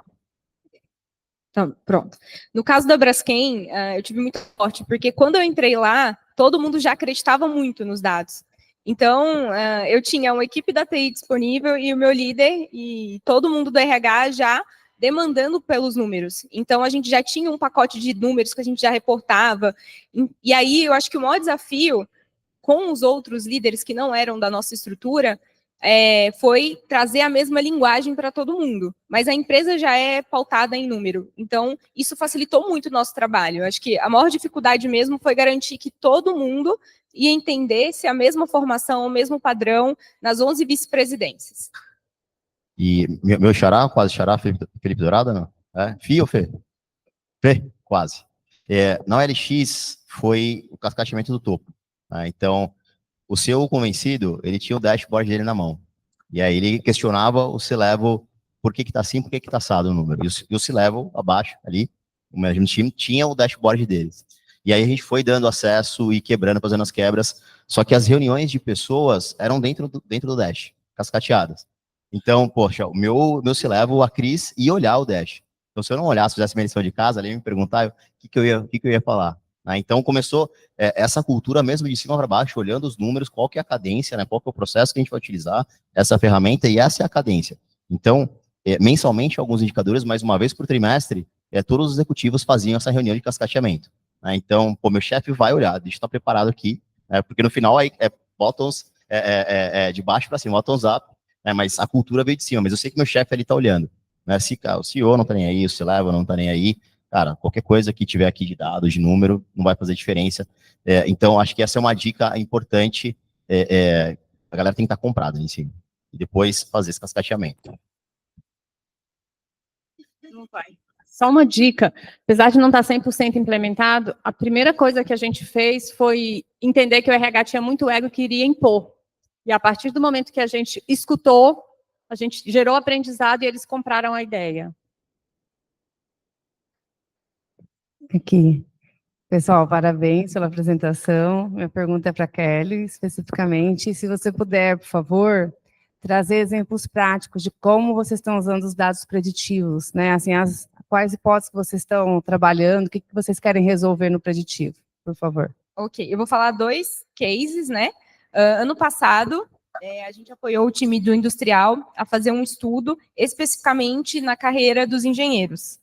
Tá, pronto. No caso da Braskem, eu tive muito sorte, porque quando eu entrei lá, todo mundo já acreditava muito nos dados. Então, eu tinha uma equipe da TI disponível e o meu líder e todo mundo do RH já demandando pelos números. Então, a gente já tinha um pacote de números que a gente já reportava. E aí, eu acho que o maior desafio com os outros líderes que não eram da nossa estrutura foi trazer a mesma linguagem para todo mundo. Mas a empresa já é pautada em número. Então, isso facilitou muito o nosso trabalho. Eu acho que a maior dificuldade mesmo foi garantir que todo mundo ia entender se a mesma formação, o mesmo padrão nas 11 vice-presidências.
E meu xará, quase xará, Felipe Dourado, não? Fih ou Fê? Fê, quase. Na OLX foi o cascateamento do topo. Tá? Então, o seu convencido, ele tinha o dashboard dele na mão. E aí ele questionava o C-Level, por que está assim, por que está assado o número. E o C-Level, abaixo, ali, o management team, tinha o dashboard deles. E aí a gente foi dando acesso e quebrando, fazendo as quebras. Só que as reuniões de pessoas eram dentro do dash, cascateadas. Então, poxa, o meu C-Level, a Cris, ia olhar o dash. Então, se eu não olhasse, fizesse minha lição de casa, ali me perguntar o que eu ia falar. Então, começou essa cultura mesmo de cima para baixo, olhando os números, qual que é a cadência, né, qual que é o processo que a gente vai utilizar, essa ferramenta, e essa é a cadência. Então, mensalmente, alguns indicadores, mas uma vez por trimestre, todos os executivos faziam essa reunião de cascateamento. Né? Então, meu chefe vai olhar, deixa eu estar preparado aqui, porque no final bottoms de baixo para cima, bottoms up, né, mas a cultura veio de cima, mas eu sei que meu chefe ali está olhando. Né, se o CEO não está nem aí, o C-Level não está nem aí, cara, qualquer coisa que tiver aqui de dados, de número, não vai fazer diferença. Então, acho que essa é uma dica importante. A galera tem que estar comprada em cima. E depois fazer esse cascateamento.
Não vai. Só uma dica. Apesar de não estar 100% implementado, a primeira coisa que a gente fez foi entender que o RH tinha muito ego e queria impor. E a partir do momento que a gente escutou, a gente gerou aprendizado e eles compraram a ideia.
Aqui. Pessoal, parabéns pela apresentação. Minha pergunta é para a Kelly, especificamente. Se você puder, por favor, trazer exemplos práticos de como vocês estão usando os dados preditivos, né? Assim, quais hipóteses que vocês estão trabalhando, o que vocês querem resolver no preditivo, por favor.
Ok, eu vou falar 2 cases, né? Ano passado, a gente apoiou o time do industrial a fazer um estudo especificamente na carreira dos engenheiros.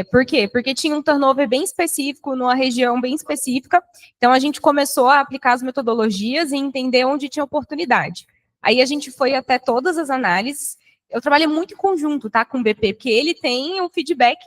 Por quê? Porque tinha um turnover bem específico, numa região bem específica, então a gente começou a aplicar as metodologias e entender onde tinha oportunidade. Aí a gente foi até todas as análises, eu trabalhei muito em conjunto, tá, com o BP, porque ele tem um feedback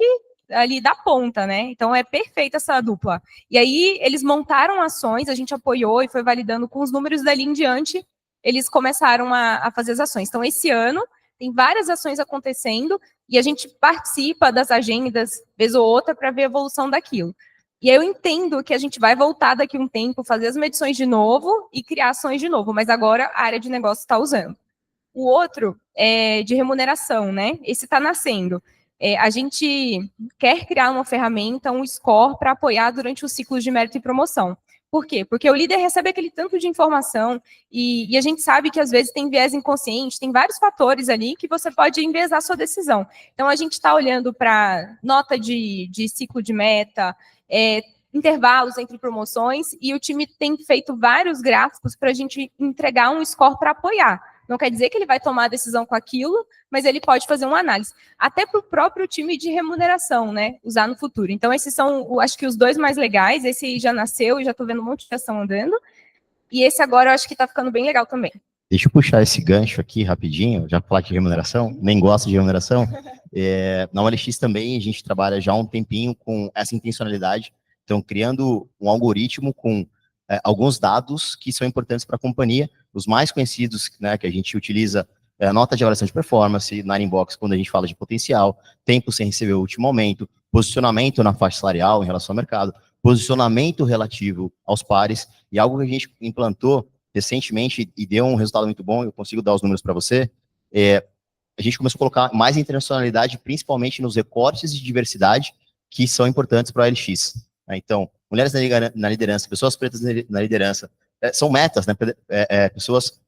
ali da ponta, né, então é perfeita essa dupla. E aí eles montaram ações, a gente apoiou e foi validando com os números dali em diante, eles começaram a fazer as ações. Então esse ano tem várias ações acontecendo, e a gente participa das agendas, vez ou outra, para ver a evolução daquilo. E aí eu entendo que a gente vai voltar daqui a um tempo, fazer as medições de novo e criar ações de novo, mas agora a área de negócio está usando. O outro é de remuneração, né? Esse está nascendo. A gente quer criar uma ferramenta, um score, para apoiar durante os ciclos de mérito e promoção. Por quê? Porque o líder recebe aquele tanto de informação e a gente sabe que às vezes tem viés inconsciente, tem vários fatores ali que você pode enviesar a sua decisão. Então, a gente está olhando para nota de ciclo de meta, intervalos entre promoções, e o time tem feito vários gráficos para a gente entregar um score para apoiar. Não quer dizer que ele vai tomar a decisão com aquilo, mas ele pode fazer uma análise. Até para o próprio time de remuneração, né? Usar no futuro. Então, esses são, acho que, os dois mais legais. Esse aí já nasceu e já estou vendo um monte de ação andando. E esse agora eu acho que está ficando bem legal também.
Deixa eu puxar esse gancho aqui rapidinho, já falar de remuneração, nem gosto de remuneração. Na OLX também a gente trabalha já há um tempinho com essa intencionalidade. Então, criando um algoritmo com alguns dados que são importantes para a companhia. Os mais conhecidos, né, que a gente utiliza, a nota de avaliação de performance, na inbox, quando a gente fala de potencial, tempo sem receber o último aumento, posicionamento na faixa salarial em relação ao mercado, posicionamento relativo aos pares, e algo que a gente implantou recentemente e deu um resultado muito bom, eu consigo dar os números para você, a gente começou a colocar mais internacionalidade, principalmente nos recortes de diversidade, que são importantes para a OLX. Então, mulheres na liderança, pessoas pretas na liderança, são metas, né? Pessoas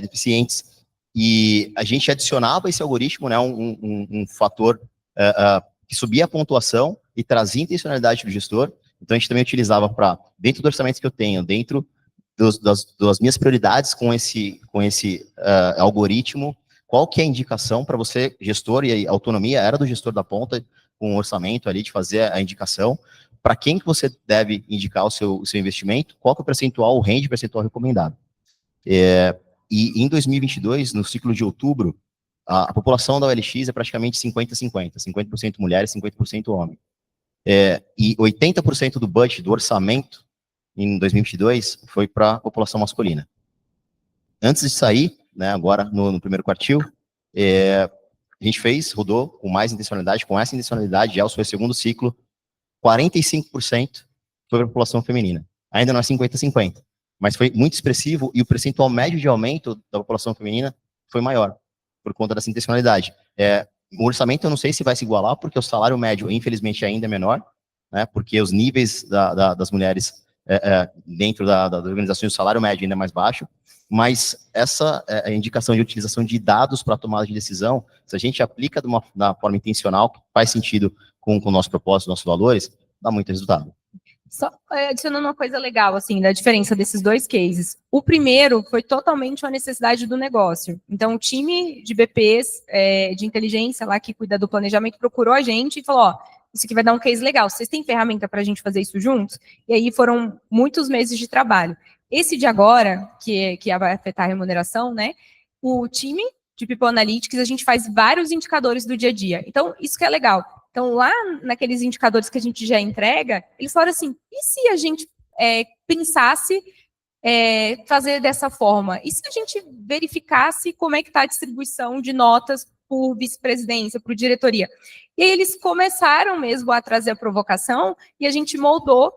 deficientes. E a gente adicionava esse algoritmo, né? Um fator que subia a pontuação e trazia intencionalidade do gestor. Então, a gente também utilizava para, dentro do orçamento que eu tenho, dentro das minhas prioridades com esse algoritmo, qual que é a indicação para você, gestor, e a autonomia era do gestor da ponta, com o orçamento ali de fazer a indicação, para quem que você deve indicar o seu investimento, qual que é o percentual, o range percentual recomendado. E em 2022, no ciclo de outubro, a população da OLX é praticamente 50-50, 50% mulheres, 50% homem. E 80% do budget, do orçamento, em 2022, foi para a população masculina. Antes de sair, né, agora no primeiro quartil, a gente rodou com mais intencionalidade, com essa intencionalidade, já foi o segundo ciclo, 45% foi para a população feminina. Ainda não é 50-50, mas foi muito expressivo e o percentual médio de aumento da população feminina foi maior, por conta dessa intencionalidade. O orçamento eu não sei se vai se igualar, porque o salário médio, infelizmente, ainda é menor, né, porque os níveis das mulheres dentro das organizações, o salário médio ainda é mais baixo, mas essa indicação de utilização de dados para tomada de decisão, se a gente aplica da forma intencional, que faz sentido com o nosso propósito, nossos valores, dá muito resultado.
Só adicionando uma coisa legal, assim, da diferença desses dois cases. O primeiro foi totalmente uma necessidade do negócio. Então, o time de BPs, de inteligência lá, que cuida do planejamento, procurou a gente e falou, ó, isso aqui vai dar um case legal, vocês têm ferramenta para a gente fazer isso juntos? E aí foram muitos meses de trabalho. Esse de agora, que vai afetar a remuneração, né, o time de People Analytics, a gente faz vários indicadores do dia a dia. Então, isso que é legal. Então, lá naqueles indicadores que a gente já entrega, eles falaram assim, e se a gente pensasse fazer dessa forma? E se a gente verificasse como é que está a distribuição de notas por vice-presidência, por diretoria? E aí eles começaram mesmo a trazer a provocação e a gente moldou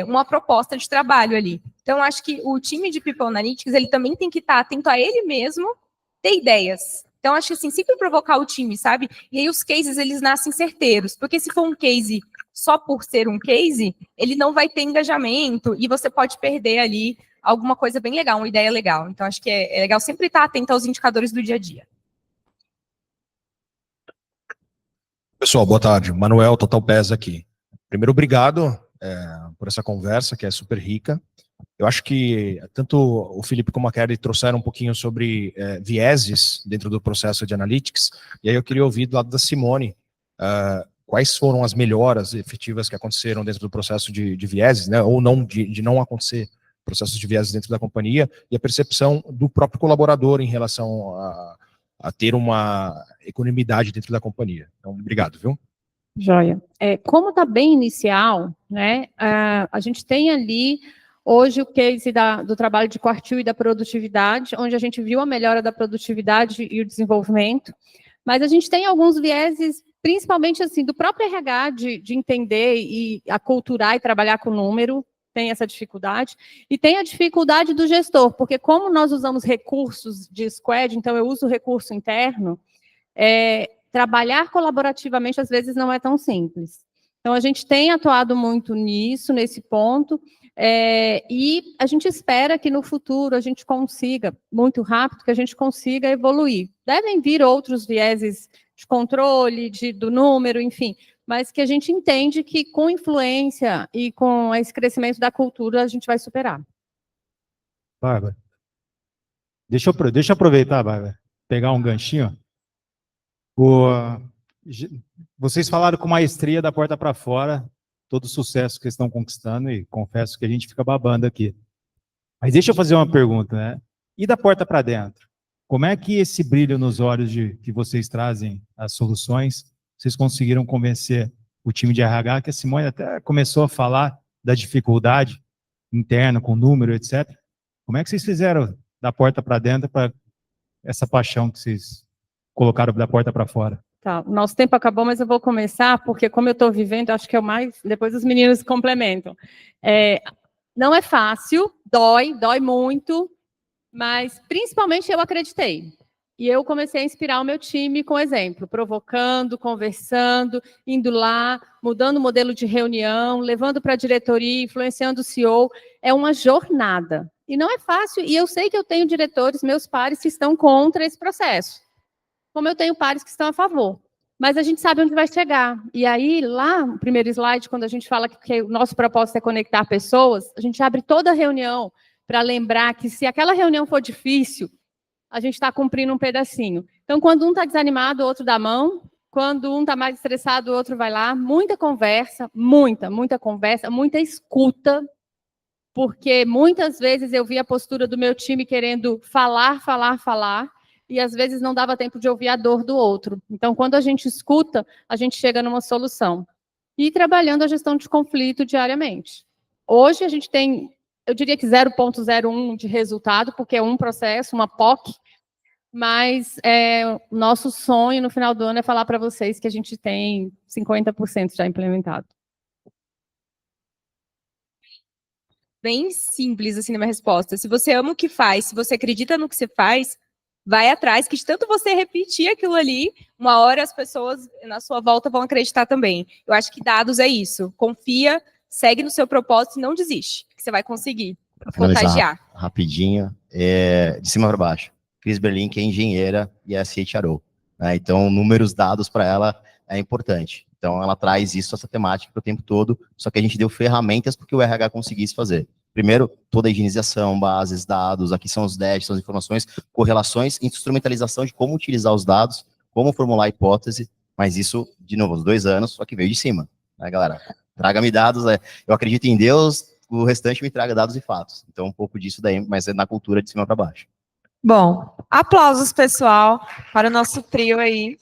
uma proposta de trabalho ali. Então, acho que o time de People Analytics, ele também tem que estar atento a ele mesmo, ter ideias. Então, acho que assim, sempre provocar o time, sabe? E aí os cases, eles nascem certeiros, porque se for um case só por ser um case, ele não vai ter engajamento e você pode perder ali alguma coisa bem legal, uma ideia legal. Então, acho que é legal sempre estar atento aos indicadores do dia a dia.
Pessoal, boa tarde. Manuel, Total PES aqui. Primeiro, obrigado por essa conversa, que é super rica. Eu acho que tanto o Felipe como a Kelly trouxeram um pouquinho sobre vieses dentro do processo de analytics, e aí eu queria ouvir do lado da Simone quais foram as melhoras efetivas que aconteceram dentro do processo de vieses, né, ou não, de não acontecer processos de vieses dentro da companhia, e a percepção do próprio colaborador em relação a ter uma equanimidade dentro da companhia. Então, obrigado, viu?
Joia. Como está bem inicial, né, a gente tem ali hoje o case do trabalho de quartil e da produtividade, onde a gente viu a melhora da produtividade e o desenvolvimento, mas a gente tem alguns vieses, principalmente assim, do próprio RH, de entender e aculturar e trabalhar com número, tem essa dificuldade, e tem a dificuldade do gestor, porque como nós usamos recursos de squad, então eu uso recurso interno, trabalhar colaborativamente, às vezes, não é tão simples. Então, a gente tem atuado muito nisso, nesse ponto, e a gente espera que no futuro a gente consiga, muito rápido, que a gente consiga evoluir. Devem vir outros vieses de controle, do número, enfim, mas que a gente entende que com influência e com esse crescimento da cultura, a gente vai superar.
Bárbara, deixa eu aproveitar, Bárbara, pegar um ganchinho. Vocês falaram com maestria da porta para fora, todo o sucesso que eles estão conquistando, e confesso que a gente fica babando aqui. Mas deixa eu fazer uma pergunta, né? E da porta para dentro? Como é que esse brilho nos olhos que vocês trazem as soluções, vocês conseguiram convencer o time de RH, que a Simone até começou a falar da dificuldade interna, com número, etc. Como é que vocês fizeram da porta para dentro para essa paixão que vocês colocaram da porta para fora?
Tá, o nosso tempo acabou, mas eu vou começar, porque como eu estou vivendo, acho que é o mais... Depois os meninos complementam. Não é fácil, dói muito, mas principalmente eu acreditei. E eu comecei a inspirar o meu time com exemplo, provocando, conversando, indo lá, mudando o modelo de reunião, levando para a diretoria, influenciando o CEO. É uma jornada. E não é fácil, e eu sei que eu tenho diretores, meus pares, que estão contra esse processo. Como eu tenho pares que estão a favor. Mas a gente sabe onde vai chegar. E aí, lá, no primeiro slide, quando a gente fala que o nosso propósito é conectar pessoas, a gente abre toda a reunião para lembrar que se aquela reunião for difícil, a gente está cumprindo um pedacinho. Então, quando um está desanimado, o outro dá a mão. Quando um está mais estressado, o outro vai lá. Muita conversa, muita conversa, muita escuta, porque muitas vezes eu vi a postura do meu time querendo falar, e às vezes não dava tempo de ouvir a dor do outro. Então, quando a gente escuta, a gente chega numa solução. E trabalhando a gestão de conflito diariamente. Hoje a gente tem, eu diria que 0,01 de resultado, porque é um processo, uma POC, mas o nosso sonho no final do ano é falar para vocês que a gente tem 50% já implementado.
Bem simples, assim, na minha resposta. Se você ama o que faz, se você acredita no que você faz, vai atrás, que de tanto você repetir aquilo ali, uma hora as pessoas na sua volta vão acreditar também. Eu acho que dados é isso. Confia, segue no seu propósito e não desiste, que você vai conseguir contagiar.
Rapidinho, de cima para baixo. Cris Berlin, que é engenheira e é CHRO. Né? Então, números dados para ela é importante. Então, ela traz isso, essa temática, para o tempo todo, só que a gente deu ferramentas para que o RH conseguisse fazer. Primeiro, toda a higienização, bases, dados, aqui são os DASH, são as informações, correlações, instrumentalização de como utilizar os dados, como formular a hipótese, mas isso, de novo, uns 2 anos, só que veio de cima, né, galera? Traga-me dados, eu acredito em Deus, o restante me traga dados e fatos. Então, um pouco disso daí, mas é na cultura de cima para baixo.
Bom, aplausos, pessoal, para o nosso trio aí.